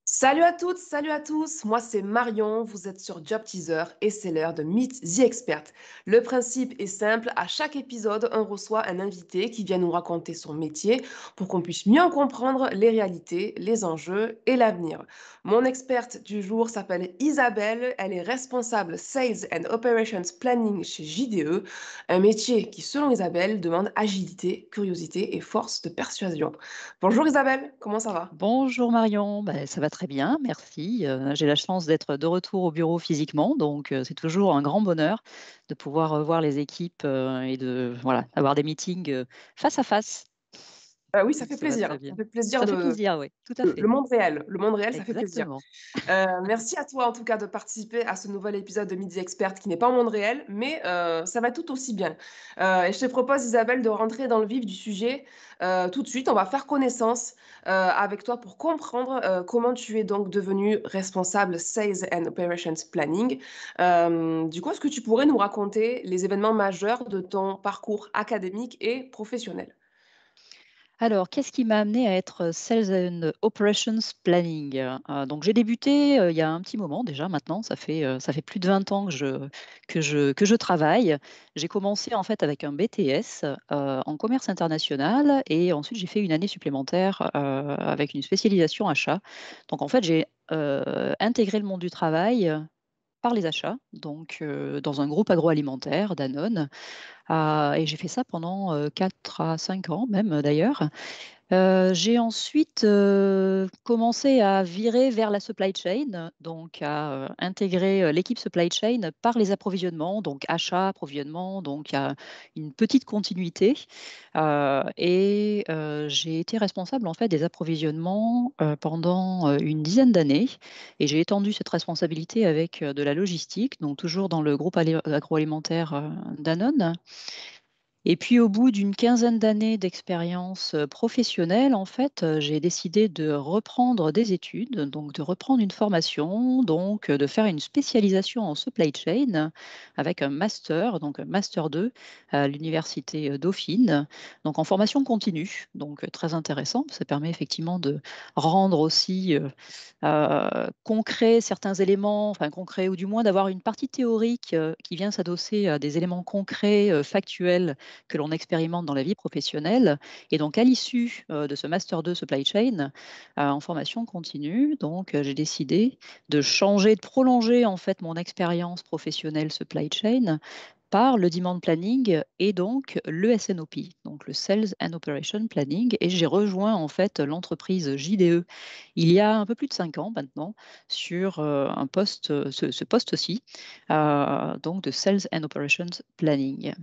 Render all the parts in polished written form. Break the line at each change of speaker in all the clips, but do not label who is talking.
Salut à toutes, salut à tous. Moi, c'est Marion. Vous êtes sur Job Teaser et c'est l'heure de Meet the Expert. Le principe est simple. À chaque épisode, on reçoit un invité qui vient nous raconter son métier pour qu'on puisse mieux en comprendre les réalités, les enjeux et l'avenir. Mon experte du jour s'appelle Isabelle. Elle est responsable Sales and Operations Planning chez JDE, un métier qui, selon Isabelle, demande agilité, curiosité et force de persuasion. Bonjour Isabelle, comment ça va?
Bonjour Marion, ça va très bien, merci. J'ai la chance d'être de retour au bureau physiquement, donc c'est toujours un grand bonheur de pouvoir voir les équipes et de voilà, avoir des meetings face à face.
Oui, ça
Donc
fait
ça va
plaisir,
très
hein. Ça
bien.
fait plaisir
Ça fait
de
plaisir, oui, tout à
le
fait.
monde réel, ça fait plaisir.
Exactement.
Merci à toi en tout cas de participer à ce nouvel épisode de Midi Expert qui n'est pas en monde réel, mais ça va tout aussi bien. Et je te propose, Isabelle, de rentrer dans le vif du sujet tout de suite. On va faire connaissance avec toi pour comprendre comment tu es donc devenu responsable Sales and Operations Planning. Du coup, est-ce que tu pourrais nous raconter les événements majeurs de ton parcours académique et professionnel?
Alors, qu'est-ce qui m'a amené à être Sales and Operations Planning? Donc, j'ai débuté il y a un petit moment déjà maintenant, ça fait plus de 20 ans que je travaille. J'ai commencé en fait avec un BTS en commerce international et ensuite j'ai fait une année supplémentaire avec une spécialisation achat. Donc, en fait, j'ai intégré le monde du travail par les achats, donc dans un groupe agroalimentaire, Danone. Et j'ai fait ça pendant 4 à 5 ans même d'ailleurs. J'ai ensuite commencé à virer vers la supply chain, donc à intégrer l'équipe supply chain par les approvisionnements, donc achat, approvisionnement, donc il y a une petite continuité. J'ai été responsable en fait des approvisionnements pendant une dizaine d'années et j'ai étendu cette responsabilité avec de la logistique, donc toujours dans le groupe agroalimentaire Danone. Et puis au bout d'une quinzaine d'années d'expérience professionnelle, en fait, j'ai décidé de reprendre des études, donc de reprendre une formation, donc de faire une spécialisation en supply chain avec un master, donc un master 2 à l'université Dauphine, donc en formation continue, donc très intéressant. Ça permet effectivement de rendre aussi concret certains éléments, enfin concrets, ou du moins d'avoir une partie théorique qui vient s'adosser à des éléments concrets, factuels que l'on expérimente dans la vie professionnelle. Et donc, à l'issue de ce Master 2 Supply Chain, en formation continue, donc j'ai décidé de changer, de prolonger en fait mon expérience professionnelle Supply Chain par le demand planning et donc le SNOP, donc le Sales and Operation Planning. Et j'ai rejoint en fait l'entreprise JDE il y a un peu plus de 5 ans maintenant sur un poste, ce poste-ci, donc de Sales and Operations Planning.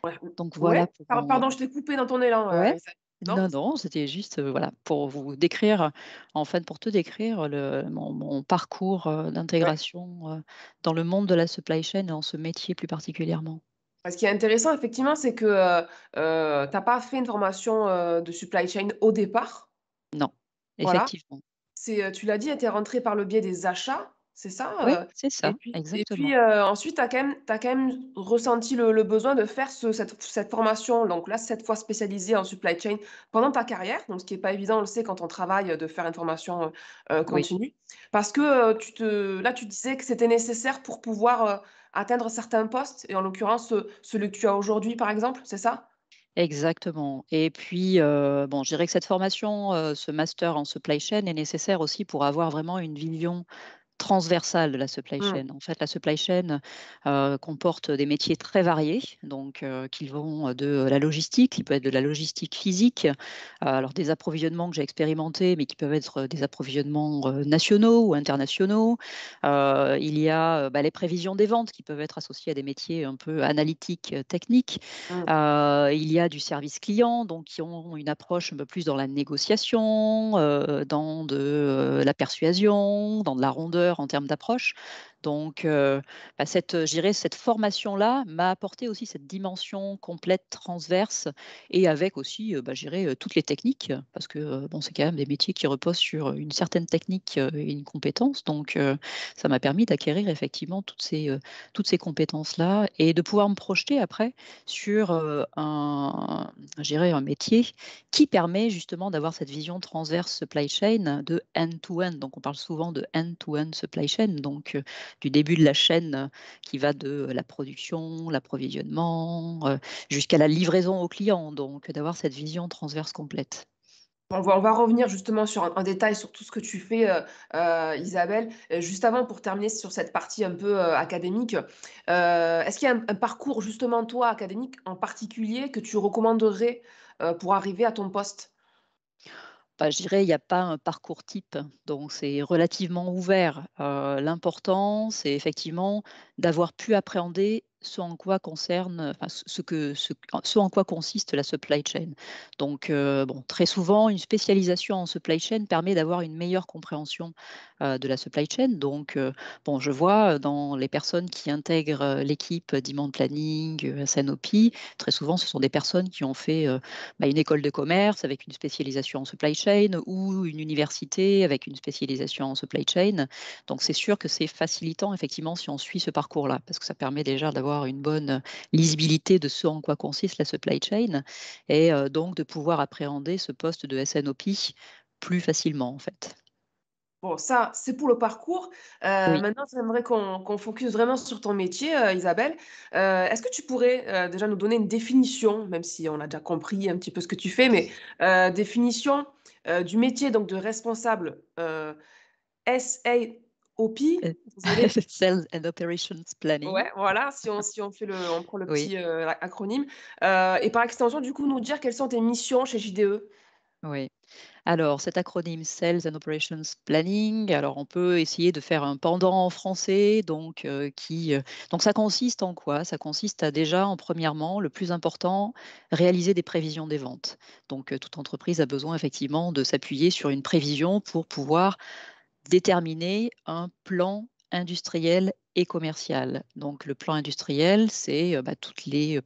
Ouais,
Donc voilà
ouais.
pour mon...
Pardon, je t'ai coupé dans ton élan,
Ouais,
Isabelle. Non?
non, non, c'était juste voilà, pour vous décrire, en fait, pour te décrire mon parcours
Ouais.
d'intégration dans le monde de la supply chain et dans ce métier plus particulièrement.
Ce qui est intéressant, effectivement, c'est que tu n'as pas fait une formation de supply chain au départ.
Non,
Voilà.
effectivement.
Tu l'as dit, tu es rentré par le biais des achats, c'est
Oui,
ça?
c'est
Et
ça,
puis
exactement.
ensuite, tu as quand même ressenti le besoin de faire cette formation, donc là, cette fois spécialisée en supply chain, pendant ta carrière, donc ce qui est pas évident, on le sait, quand on travaille, de faire une formation
Oui.
continue. Parce que là, tu disais que c'était nécessaire pour pouvoir atteindre certains postes, et en l'occurrence, celui que tu as aujourd'hui, par exemple, c'est ça?
Exactement. Et puis, bon, je dirais que cette formation, ce master en supply chain est nécessaire aussi pour avoir vraiment une vision transversale de la supply
Mm.
chain. En fait, la supply chain comporte des métiers très variés, donc qui vont de la logistique, qui peut être de la logistique physique, alors des approvisionnements que j'ai expérimentés, mais qui peuvent être des approvisionnements nationaux ou internationaux. Il y a les prévisions des ventes qui peuvent être associées à des métiers un peu analytiques, techniques.
Mm.
Il y a du service client, donc qui ont une approche un peu plus dans la négociation, dans de la persuasion, dans de la rondeur en termes d'approche. Donc, je dirais, cette formation-là m'a apporté aussi cette dimension complète, transverse, et avec aussi, je dirais, toutes les techniques, parce que bon, c'est quand même des métiers qui reposent sur une certaine technique et une compétence. Donc, ça m'a permis d'acquérir effectivement toutes ces compétences-là et de pouvoir me projeter après sur je dirais, un métier qui permet justement d'avoir cette vision transverse supply chain de end-to-end. Donc, on parle souvent de end-to-end supply chain. Donc, du début de la chaîne qui va de la production, l'approvisionnement, jusqu'à la livraison au client. Donc, d'avoir cette vision transverse complète.
On va revenir justement sur un détail sur tout ce que tu fais, Isabelle. Juste avant, pour terminer sur cette partie un peu académique, est-ce qu'il y a un parcours justement, toi, académique en particulier, que tu recommanderais pour arriver à ton poste?
Je dirais, il n'y a pas un parcours type, donc c'est relativement ouvert. L'important, c'est effectivement d'avoir pu appréhender ce en quoi concerne, enfin, ce en quoi consiste la supply chain. Donc, bon, très souvent, une spécialisation en supply chain permet d'avoir une meilleure compréhension de la supply chain. Donc, bon, je vois dans les personnes qui intègrent l'équipe Demand Planning, SNOP, très souvent, ce sont des personnes qui ont fait une école de commerce avec une spécialisation en supply chain ou une université avec une spécialisation en supply chain. Donc, c'est sûr que c'est facilitant, effectivement, si on suit ce parcours-là, parce que ça permet déjà d'avoir une bonne lisibilité de ce en quoi consiste la supply chain et donc de pouvoir appréhender ce poste de SNOP plus facilement, en fait.
Bon, ça, c'est pour le parcours.
Oui.
Maintenant, j'aimerais qu'on focus vraiment sur ton métier, Isabelle. Est-ce que tu pourrais déjà nous donner une définition, même si on a déjà compris un petit peu ce que tu fais, mais définition du métier donc de responsable SAOP.
Euh,
Désolée.
Sales and Operations Planning.
Ouais, voilà, si on fait on prend le
Oui.
petit acronyme. Et par extension, du coup, nous dire quelles sont tes missions chez JDE.
Oui. Alors, cet acronyme Sales and Operations Planning, alors on peut essayer de faire un pendant en français, donc ça consiste en quoi? Ça consiste à déjà, en premièrement, le plus important, réaliser des prévisions des ventes. Donc, toute entreprise a besoin effectivement de s'appuyer sur une prévision pour pouvoir déterminer un plan industriel et commercial. Donc, le plan industriel, c'est toutes les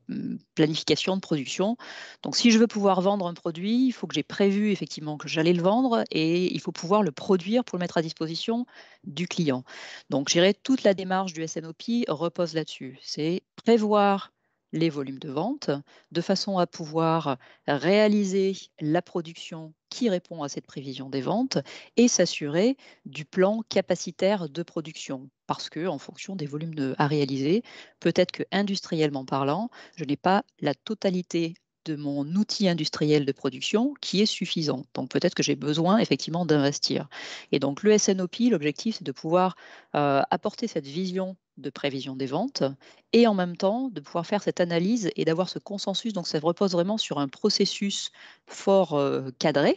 planifications de production. Donc, si je veux pouvoir vendre un produit, il faut que j'ai prévu effectivement que j'allais le vendre et il faut pouvoir le produire pour le mettre à disposition du client. Donc, je dirais toute la démarche du SNOP repose là-dessus. C'est prévoir les volumes de vente de façon à pouvoir réaliser la production qui répond à cette prévision des ventes et s'assurer du plan capacitaire de production. Parce que, en fonction des volumes à réaliser, peut-être que industriellement parlant, je n'ai pas la totalité de mon outil industriel de production qui est suffisant. Donc peut-être que j'ai besoin effectivement d'investir. Et donc le SNOP, l'objectif, c'est de pouvoir apporter cette vision de prévision des ventes et en même temps de pouvoir faire cette analyse et d'avoir ce consensus. Donc ça repose vraiment sur un processus fort cadré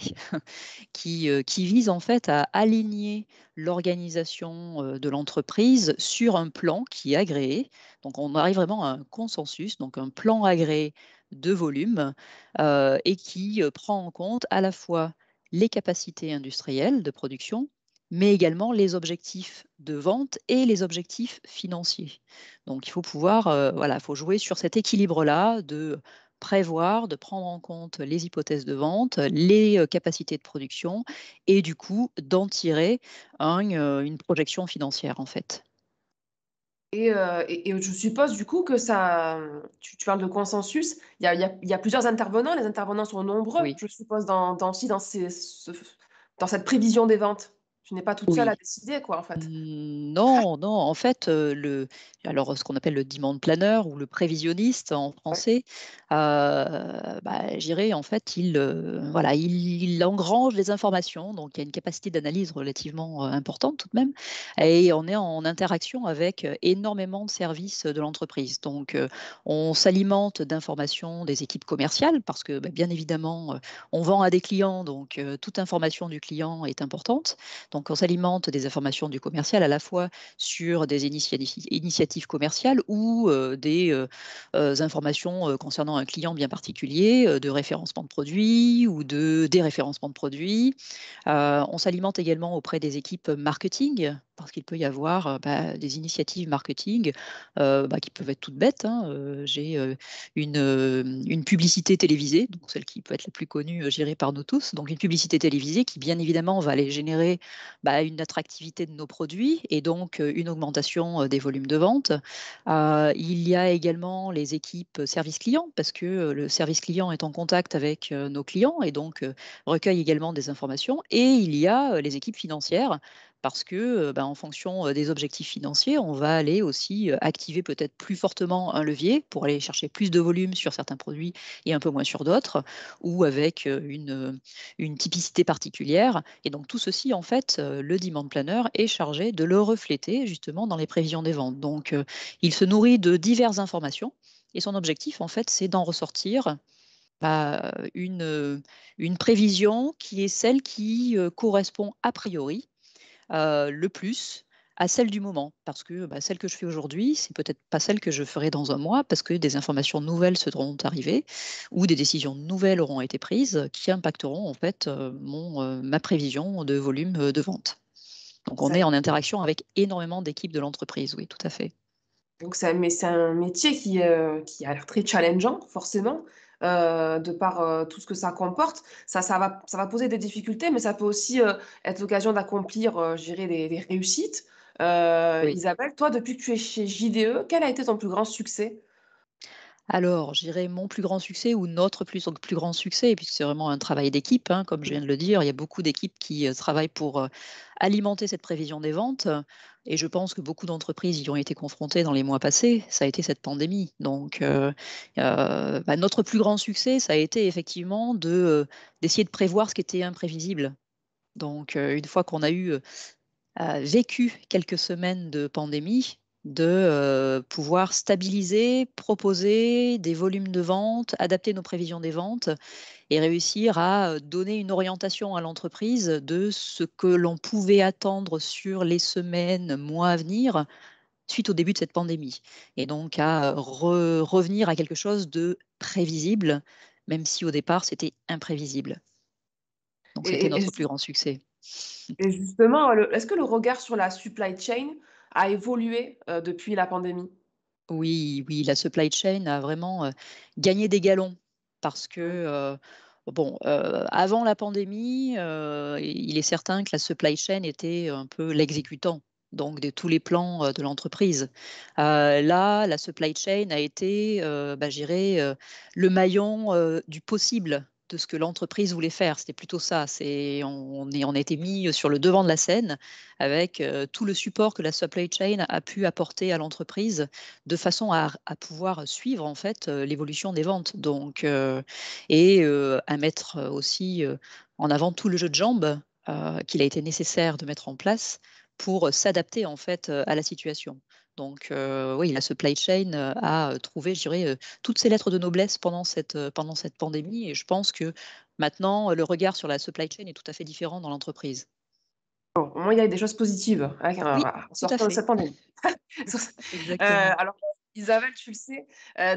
qui vise en fait à aligner l'organisation de l'entreprise sur un plan qui est agréé. Donc on arrive vraiment à un consensus, donc un plan agréé de volume et qui prend en compte à la fois les capacités industrielles de production, mais également les objectifs de vente et les objectifs financiers. Donc il faut pouvoir, voilà, il faut jouer sur cet équilibre-là de prévoir, de prendre en compte les hypothèses de vente, les capacités de production et du coup d'en tirer une projection financière en fait.
Et je suppose du coup que ça, tu parles de consensus, il y a plusieurs intervenants, les intervenants sont nombreux,
Oui,
je suppose, aussi dans cette prévision des ventes. Tu n'es pas toute seule à
oui.
décider, quoi, en fait.
Non, non, en fait, alors ce qu'on appelle le demand planner ou le prévisionniste en
Ouais.
français, je dirais en fait, voilà, il engrange les informations, donc il y a une capacité d'analyse relativement importante tout de même, et on est en interaction avec énormément de services de l'entreprise. Donc, on s'alimente d'informations des équipes commerciales parce que, bien évidemment, on vend à des clients, donc toute information du client est importante. Donc, on s'alimente des informations du commercial à la fois sur des initiatives commerciales ou des informations concernant un client bien particulier, de référencement de produits ou de déréférencement de produits. On s'alimente également auprès des équipes marketing parce qu'il peut y avoir, des initiatives marketing, qui peuvent être toutes bêtes, hein. J'ai, une publicité télévisée, donc celle qui peut être la plus connue, gérée par nous tous. Donc une publicité télévisée qui, bien évidemment, va aller générer, une attractivité de nos produits et donc, une augmentation, des volumes de vente. Il y a également les équipes service client parce que, le service client est en contact avec, nos clients et donc, recueille également des informations et il y a, les équipes financières parce que, en fonction, des objectifs financiers, on va aller aussi, activer peut-être plus fortement un levier pour aller chercher plus de volume sur certains produits et un peu moins sur d'autres ou avec, une typicité particulière et donc tout ceci en fait, le demand planner est chargé de le refléter justement dans les prévisions des ventes. Donc, il se nourrit de diverses informations et son objectif en fait, c'est d'en ressortir, une prévision qui est celle qui, correspond a priori, le plus à celle du moment. Parce que, celle que je fais aujourd'hui, c'est peut-être pas celle que je ferai dans un mois parce que des informations nouvelles seront arrivées ou des décisions nouvelles auront été prises qui impacteront en fait, ma prévision de volume, de vente. Donc on
Ça
est en interaction avec énormément d'équipes de l'entreprise, oui, tout à fait.
Donc c'est un métier qui a l'air très challengeant, forcément, de par, tout ce que ça comporte. Ça va poser des difficultés, mais ça peut aussi, être l'occasion d'accomplir, je dirais des réussites.
Oui.
Isabelle, toi, depuis que tu es chez JDE, quel a été ton plus grand succès?
Alors, je dirais mon plus grand succès ou notre plus grand succès, puisque c'est vraiment un travail d'équipe, hein, comme je viens de le dire. Il y a beaucoup d'équipes qui travaillent pour alimenter cette prévision des ventes. Et je pense que beaucoup d'entreprises y ont été confrontées dans les mois passés. Ça a été cette pandémie. Donc, notre plus grand succès, ça a été effectivement d'essayer de prévoir ce qui était imprévisible. Donc, une fois qu'on a eu vécu quelques semaines de pandémie, de pouvoir stabiliser, proposer des volumes de vente, adapter nos prévisions des ventes et réussir à donner une orientation à l'entreprise de ce que l'on pouvait attendre sur les semaines, mois à venir suite au début de cette pandémie. Et donc à revenir à quelque chose de prévisible, même si au départ c'était imprévisible. Donc
Et
c'était
et et
notre plus
ju
grand succès.
et justement, est-ce que le regard sur la supply chain a évolué, depuis la pandémie?
Oui, oui, la supply chain a vraiment, gagné des galons parce que,
Mmh.
avant la pandémie, il est certain que la supply chain était un peu l'exécutant, donc de tous les plans, de l'entreprise. Là, la supply chain a été, je dirais, le maillon, du possible de ce que l'entreprise voulait faire. C'était plutôt ça, on a été mis sur le devant de la scène avec, tout le support que la supply chain a pu apporter à l'entreprise de façon à pouvoir suivre en fait, l'évolution des ventes donc à mettre, aussi, en avant tout le jeu de jambes, qu'il a été nécessaire de mettre en place pour, s'adapter en fait, à la situation. Donc oui, la supply chain, a, trouvé, je dirais, toutes ses lettres de noblesse pendant cette pandémie et je pense que maintenant, le regard sur la supply chain est tout à fait différent dans l'entreprise.
Bon, au moins il y a des choses positives avec
Oui,
en
tout à
sortant de
fait.
cette pandémie.
Exactement.
Alors Isabelle, tu le sais,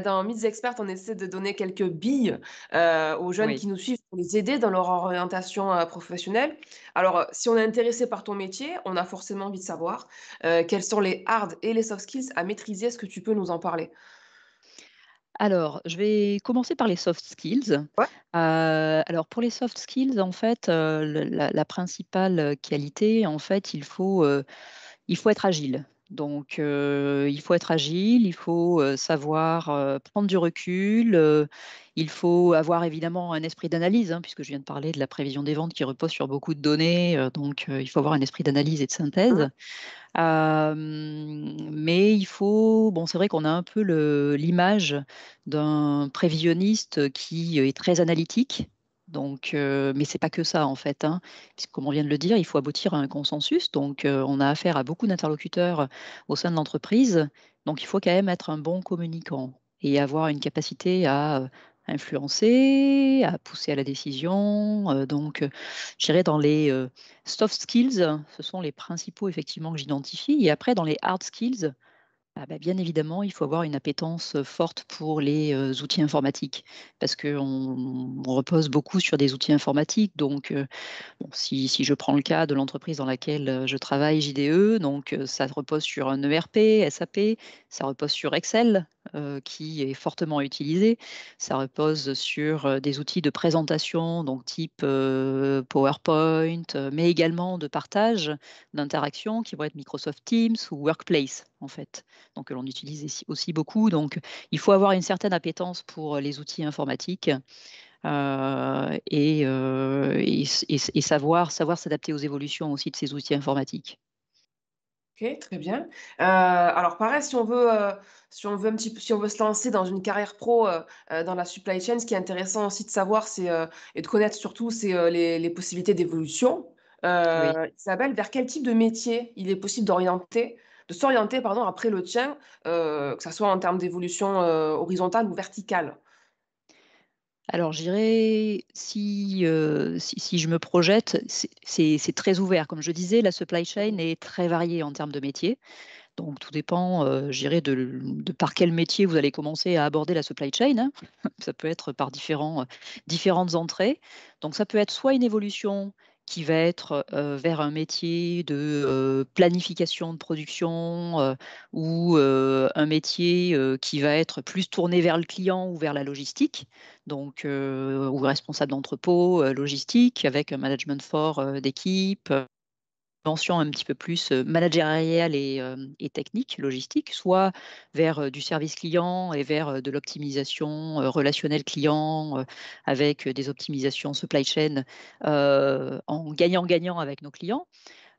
dans Mythes Experts, on essaie de donner quelques billes, aux jeunes
Oui.
qui nous suivent pour les aider dans leur orientation, professionnelle. Alors, si on est intéressé par ton métier, on a forcément envie de savoir, quels sont les hard et les soft skills à maîtriser. Est-ce que tu peux nous en parler?
Alors, je vais commencer par les soft skills.
Ouais.
Alors pour les soft skills, en fait, le la principale, qualité, en fait, il faut être agile. Donc il faut être agile, il faut, savoir, prendre du recul, il faut avoir évidemment un esprit d'analyse, hein, puisque je viens de parler de la prévision des ventes qui repose sur beaucoup de données, donc il faut avoir un esprit d'analyse et de
Mmh.
synthèse. Mais il faut bon, c'est vrai qu'on a un peu l'image d'un prévisionniste qui est très analytique, donc mais c'est pas que ça, en fait, hein. Puisque comme on vient de le dire, il faut aboutir à un consensus, donc on a affaire à beaucoup d'interlocuteurs au sein de l'entreprise, donc il faut quand même être un bon communicant et avoir une capacité à, influencer, à pousser à la décision, je dirais dans les, soft skills, ce sont les principaux effectivement que j'identifie et après dans les hard skills, Ah bah, bien évidemment, il faut avoir une appétence, forte pour les, outils informatiques parce qu'on repose beaucoup sur des outils informatiques donc bon, si je prends le cas de l'entreprise dans laquelle, je travaille, JDE, donc ça repose sur un ERP, SAP, ça repose sur Excel, qui est fortement utilisé. Ça repose sur, des outils de présentation, donc type, PowerPoint, mais également de partage, d'interaction qui vont être Microsoft Teams ou Workplace, en fait, donc que l'on utilise aussi beaucoup. Donc il faut avoir une certaine appétence pour, les outils informatiques. Et savoir s'adapter aux évolutions aussi de ces outils informatiques.
OK, très bien. Alors pareil, si on veut un petit peu si on veut se lancer dans une carrière pro, dans la supply chain, ce qui est intéressant aussi de savoir, et de connaître surtout, les possibilités d'évolution.
Oui.
Isabelle, vers quel type de métier il est possible de s'orienter, pardon, après le tien, que ça soit en termes d'évolution, horizontale ou verticale?
Alors je dirais si je me projette, c'est très ouvert. Comme je disais, la supply chain
Mmh.
est très variée en termes de métiers. Donc tout dépend, je dirais de par quel métier vous allez commencer à aborder la supply chain, hein. Ça peut être par différentes entrées. Donc ça peut être soit une évolution qui va être, vers un métier de, planification de production, ou, un métier, qui va être plus tourné vers le client ou vers la logistique. Donc, ou responsable d'entrepôt, logistique avec un management fort, d'équipe, dimension un petit peu plus, managériale et technique, logistique, soit vers, du service client et vers, de l'optimisation, relationnelle client, avec, des optimisations supply chain, en gagnant-gagnant avec nos clients.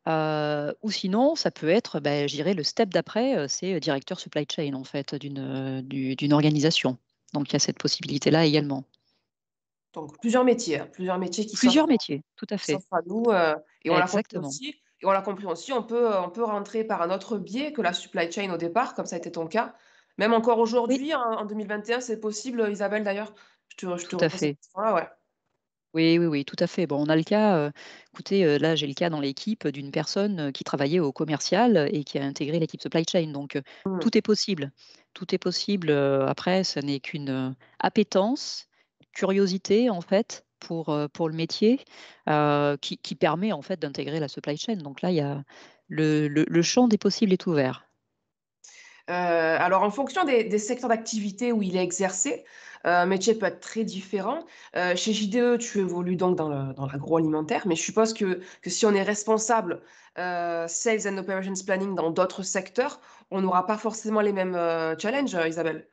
Ou sinon, ça peut être, bah, je dirais le step d'après, c'est, directeur supply chain en fait d'une organisation. Donc il y a cette possibilité-là également.
Donc plusieurs métiers, hein, plusieurs métiers
Plusieurs métiers, tout à
qui
fait.
s'offrent à nous, et
Exactement.
on l'a compris aussi, on peut rentrer par un autre biais que la supply chain au départ, comme ça a été ton cas. Même encore
Oui,
aujourd'hui, en 2021, c'est possible, Isabelle, d'ailleurs? Je te
tout à
repose cette
fait.
question-là, ouais.
Oui, oui, oui, tout à fait. Bon, on a le cas, écoutez, là, j'ai le cas dans l'équipe d'une personne, qui travaillait au commercial et qui a intégré l'équipe supply chain. Donc,
Mmh.
tout est possible. Tout est possible, après, ce n'est qu'une, appétence, curiosité, en fait, pour le métier, qui permet, en fait, d'intégrer la supply chain. Donc là, il y a le champ des possibles est ouvert.
Alors en fonction des secteurs d'activité où il est exercé, un métier peut être très différent. Chez JDE, tu évolues donc dans l'agroalimentaire, mais je suppose que si on est responsable, Sales and Operations Planning dans d'autres secteurs, on n'aura pas forcément les mêmes, challenges, Isabelle?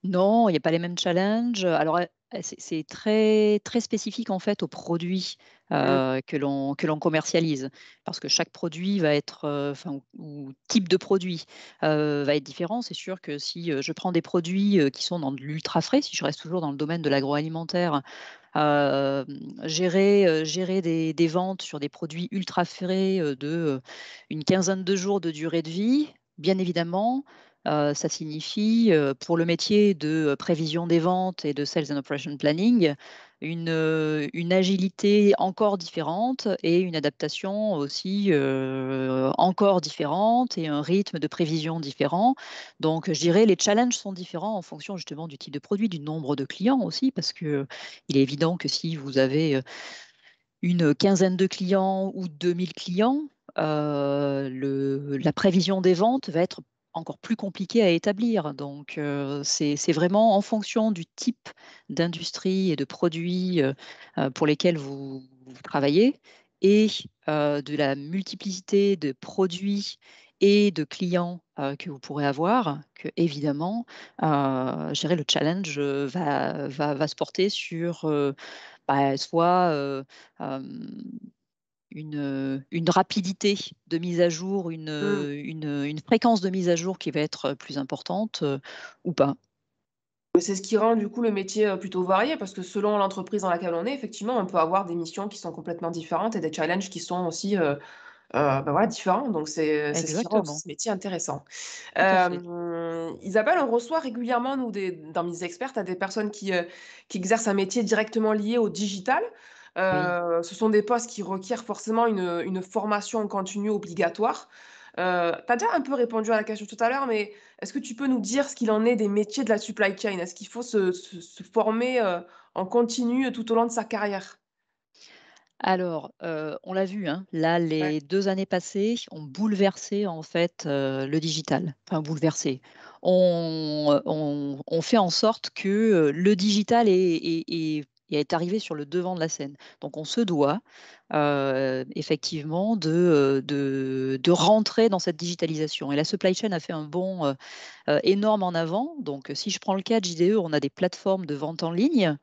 Non, il y a pas les mêmes challenges. Alors, c'est très très spécifique, en fait, aux produits,
Mmh.
que l'on commercialise. Parce que chaque produit va être, enfin, ou type de produit, va être différent. C'est sûr que si, je prends des produits, qui sont dans de l'ultra frais, si je reste toujours dans le domaine de l'agroalimentaire, hem, gérer des ventes sur des produits ultra frais, une quinzaine de jours de durée de vie, bien évidemment, ça signifie, pour le métier de, prévision des ventes et de sales and operation planning, une agilité encore différente et une adaptation aussi, encore différente et un rythme de prévision différent. Donc, je dirais les challenges sont différents en fonction justement du type de produit, du nombre de clients aussi parce que il est évident que si vous avez, une quinzaine de clients ou 2 000 clients, la prévision des ventes va être encore plus compliquée à établir. Donc, c'est vraiment en fonction du type d'industrie et de produits, pour lesquels vous travaillez et de la multiplicité de produits et de clients, que vous pourrez avoir, qu'évidemment, je dirais le challenge, va se porter sur, bah, soit, hem, une rapidité de mise à jour,
Mmh.
une fréquence de mise à jour qui va être, plus importante, ou pas.
Mais c'est ce qui rend du coup le métier, plutôt varié parce que selon l'entreprise dans laquelle on est, effectivement, on peut avoir des missions qui sont complètement différentes et des challenges qui sont aussi, bah, voilà, différents. Donc c'est ce qui rend aussi
Exactement,
ce métier intéressant.
tout à fait.
Isabelle, on reçoit régulièrement, nous, dans Midi Expert, à des personnes qui exercent un métier directement lié au digital.
Oui.
Ce sont des postes qui requièrent forcément une formation continue obligatoire. Tu as déjà un peu répondu à la question tout à l'heure, mais est-ce que tu peux nous dire ce qu'il en est des métiers de la supply chain? Est-ce qu'il faut se former en continu tout au long de sa carrière?
Alors, on l'a vu, hein, là,
Ouais,
les 2 années passées ont bouleversé, en fait, le digital. Enfin bouleversé. On fait en sorte que, le digital est arrivé sur le devant de la scène. Donc on se doit, effectivement de rentrer dans cette digitalisation et la supply chain a fait un bond, énorme en avant. Donc, si je prends le cas de JDE, on a des plateformes de vente en ligne,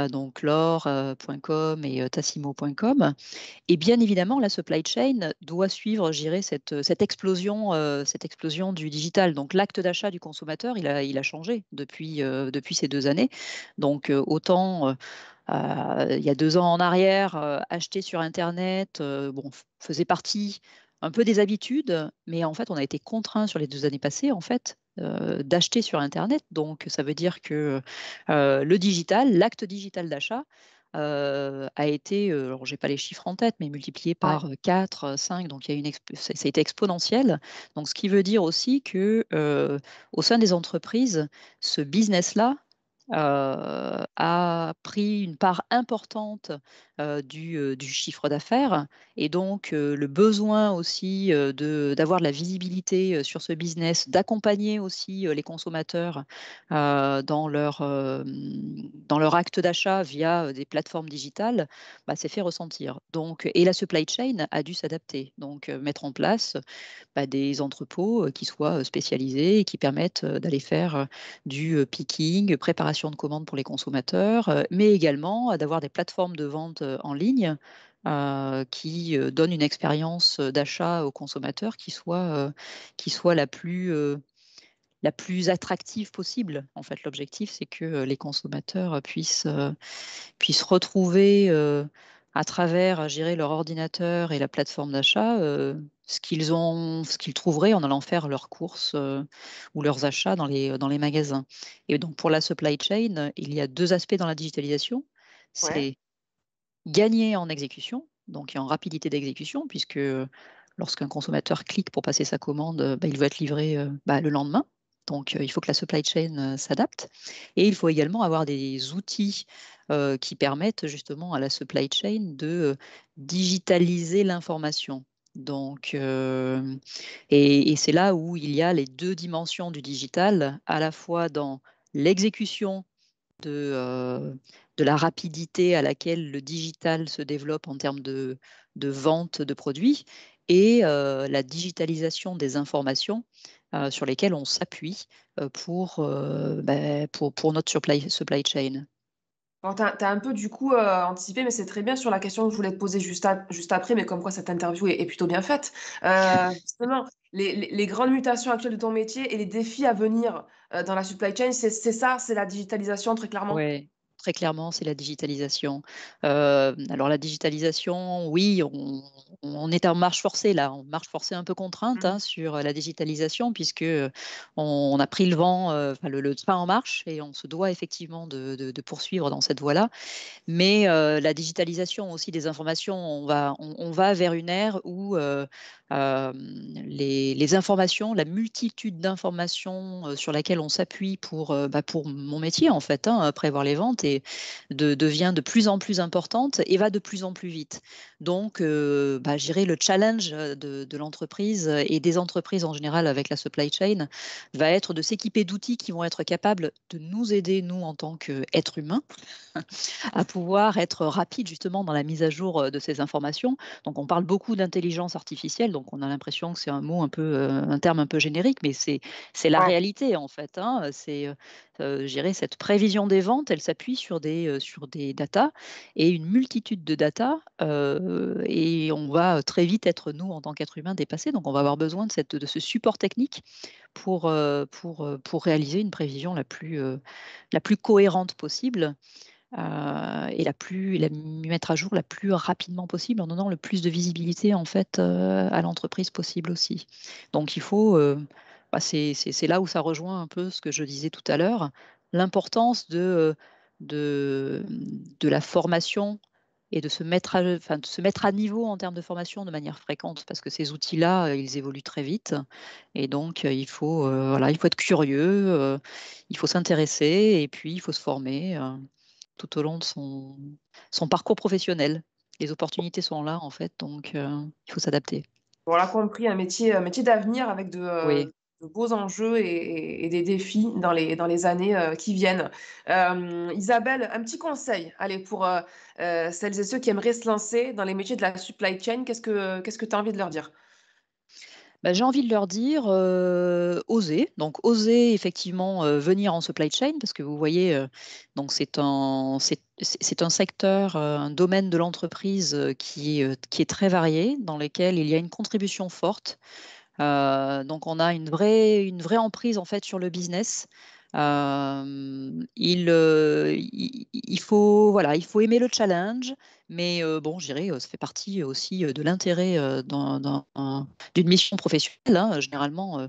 donc l'or.com et tassimo.com. Et bien évidemment, la supply chain doit suivre, je dirais, cette explosion du digital. Donc, l'acte d'achat du consommateur, il a changé depuis ces 2 années. Donc, autant il y a 2 ans en arrière, acheter sur Internet, bon, faisait partie un peu des habitudes, mais en fait, on a été contraint sur les 2 années passées, en fait, d'acheter sur Internet. Donc, ça veut dire que le digital, l'acte digital d'achat, a été, alors j'ai pas les chiffres en tête, mais multiplié
ouais,
par 4, 5, donc il y a ça a été exponentiel. Donc, ce qui veut dire aussi que au sein des entreprises, ce business-là a pris une part importante du chiffre d'affaires et donc le besoin aussi d'avoir de la visibilité sur ce business, d'accompagner aussi les consommateurs dans leur acte d'achat via des plateformes digitales, bah, s'est fait ressentir. Donc, et la supply chain a dû s'adapter, donc mettre en place bah, des entrepôts qui soient spécialisés et qui permettent d'aller faire du picking, préparation de commandes pour les consommateurs, mais également d'avoir des plateformes de vente en ligne qui donnent une expérience d'achat aux consommateurs qui soit la plus attractive possible. En fait, l'objectif, c'est que les consommateurs puissent retrouver à travers, je dirais, leur ordinateur et la plateforme d'achat ce qu'ils trouveraient en allant faire leurs courses ou leurs achats dans les magasins. Et donc, pour la supply chain, il y a deux aspects dans la digitalisation.
ouais.
C'est gagner en exécution, donc et en rapidité d'exécution, puisque lorsqu'un consommateur clique pour passer sa commande, bah, il va être livré bah, le lendemain. Donc, il faut que la supply chain s'adapte. Et il faut également avoir des outils qui permettent justement à la supply chain de digitaliser l'information. Donc, et c'est là où il y a les deux dimensions du digital, à la fois dans l'exécution de la rapidité à laquelle le digital se développe en termes de vente de produits et la digitalisation des informations sur lesquelles on s'appuie pour notre supply chain.
Alors, tu as un peu du coup anticipé, mais c'est très bien sur la question que je voulais te poser juste après, mais comme quoi cette interview est plutôt bien faite. Justement, les grandes mutations actuelles de ton métier et les défis à venir dans la supply chain, c'est ça, c'est la digitalisation très clairement.
Ouais, très clairement, c'est la digitalisation. Alors la digitalisation, oui, on est en marche forcée là, en marche forcée un peu contrainte
Mhm.
hein, sur la digitalisation puisque on a pris le vent, enfin, le train en marche et on se doit effectivement de poursuivre dans cette voie-là. Mais la digitalisation aussi des informations, on va vers une ère où les informations, la multitude d'informations sur laquelle on s'appuie pour mon métier, en fait, hein, prévoir les ventes, devient de plus en plus importante et va de plus en plus vite. Donc, je dirais le challenge de l'entreprise et des entreprises en général avec la supply chain va être de s'équiper d'outils qui vont être capables de nous aider, nous, en tant qu'êtres humains, à pouvoir être rapide justement dans la mise à jour de ces informations. Donc on parle beaucoup d'intelligence artificielle, donc on a l'impression que c'est un mot un peu, un terme un peu générique, mais c'est la
Ouais.
réalité en fait. Hein. C'est, je dirais, cette prévision des ventes, elle s'appuie sur des datas et une multitude de datas, et on va très vite être nous en tant qu'être humain dépassés. Donc on va avoir besoin de ce support technique pour réaliser une prévision la plus cohérente possible et la mettre à jour la plus rapidement possible en donnant le plus de visibilité en fait à l'entreprise possible aussi. Donc il faut, c'est là où ça rejoint un peu ce que je disais tout à l'heure, l'importance de, de la formation et de se mettre à niveau en termes de formation de manière fréquente parce que ces outils-là, ils évoluent très vite et donc il faut être curieux, il faut s'intéresser et puis il faut se former, tout au long de son parcours professionnel. Les opportunités sont là en fait, donc il faut s'adapter.
On l'a compris, un métier d'avenir avec
Oui.
de beaux enjeux et des défis dans les années, qui viennent. Isabelle, un petit conseil, allez, pour, celles et ceux qui aimeraient se lancer dans les métiers de la supply chain, qu'est-ce que tu as envie de leur dire?
Bah, j'ai envie de leur dire, oser. Donc oser effectivement, venir en supply chain parce que vous voyez, donc c'est un secteur, un domaine de l'entreprise, qui est très varié, dans lequel il y a une contribution forte. Donc on a une vraie emprise en fait sur le business. Il faut voilà, il faut aimer le challenge, mais bon, je dirais, ça fait partie aussi, de l'intérêt, d'une mission professionnelle, hein. Généralement,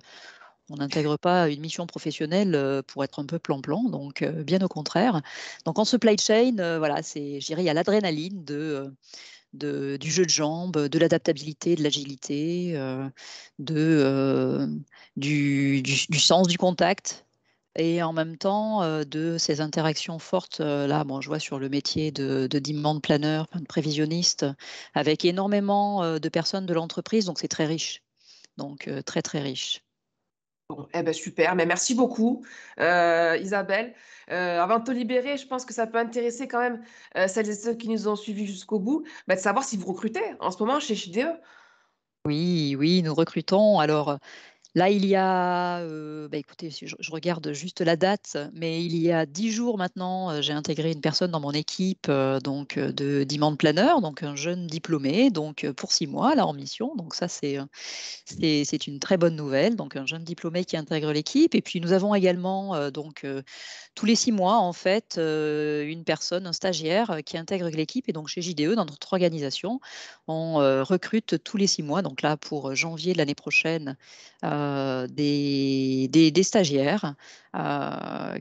on n'intègre pas une mission professionnelle, pour être un peu plan-plan, donc bien au contraire. Donc en supply chain, voilà, je dirais, il y a l'adrénaline du jeu de jambes, de l'adaptabilité, de l'agilité, de, du sens du contact et en même temps de ces interactions fortes. Là, bon, je vois sur le métier de demand planner, enfin, de prévisionniste, avec énormément de personnes de l'entreprise, donc c'est très riche, donc très très riche.
Bon, eh ben super, mais merci beaucoup, Isabelle. Avant de te libérer, je pense que ça peut intéresser quand même, celles et ceux qui nous ont suivis jusqu'au bout, bah, de savoir si vous recrutez en ce moment chez JDE.
Oui, oui, nous recrutons. Alors, là, il y a, bah, écoutez, si je regarde juste la date, mais il y a 10 jours maintenant, j'ai intégré une personne dans mon équipe, donc de demand planner, donc un jeune diplômé, donc pour 6 mois, là, en mission. Donc ça, c'est une très bonne nouvelle, donc un jeune diplômé qui intègre l'équipe et puis nous avons également, tous les 6 mois, en fait, une personne, un stagiaire, qui intègre l'équipe et donc chez JDE, dans notre organisation, on, recrute tous les 6 mois, donc là pour janvier de l'année prochaine, des stagiaires,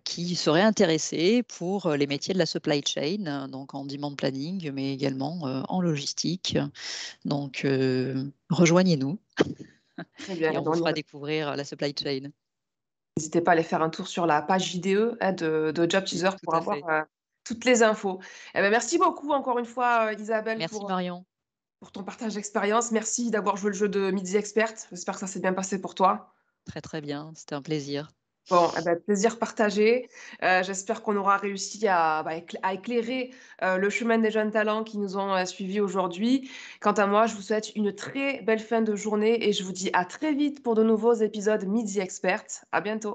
qui seraient intéressés pour, les métiers de la supply chain, donc en demand planning, mais également, en logistique. Donc rejoignez-nous
Très bien,
et
eh
on
ben,
vous fera découvrir la supply chain.
n'hésitez pas à aller faire un tour sur la page JDE, hein, de Job
Oui,
Teaser
tout
pour
à
avoir,
fait.
toutes les infos. Eh ben, merci beaucoup encore une fois, Isabelle,
Merci Marion.
pour ton partage d'expérience. Merci d'avoir joué le jeu de Midi Expert. J'espère que ça s'est bien passé pour toi.
Très, très bien, c'était un plaisir.
Bon, eh ben, plaisir partagé. J'espère qu'on aura réussi à, bah, à éclairer, le chemin des jeunes talents qui nous ont, suivis aujourd'hui. Quant à moi, je vous souhaite une très belle fin de journée et je vous dis à très vite pour de nouveaux épisodes Midi Expert. À bientôt.